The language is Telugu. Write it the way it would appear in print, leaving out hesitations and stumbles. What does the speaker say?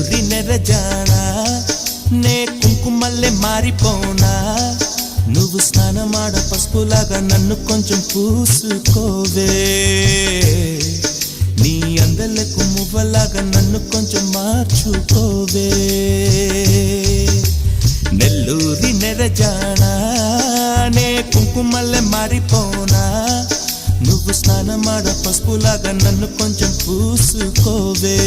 నెల్లూరి నెరజానా నే కుంకుమల్లే మారిపోనా నువ్వు స్నానమాడ పసుపులాగా నన్ను కొంచెం పూసుకోవే నీ అందలకు మువ్వలాగా నన్ను కొంచెం మార్చుకోవే నెల్లూరి నెరజానా నే కుంకుమల్లే మారిపోనా నువ్వు స్నానమాడ పసుపులాగా నన్ను కొంచెం పూసుకోవే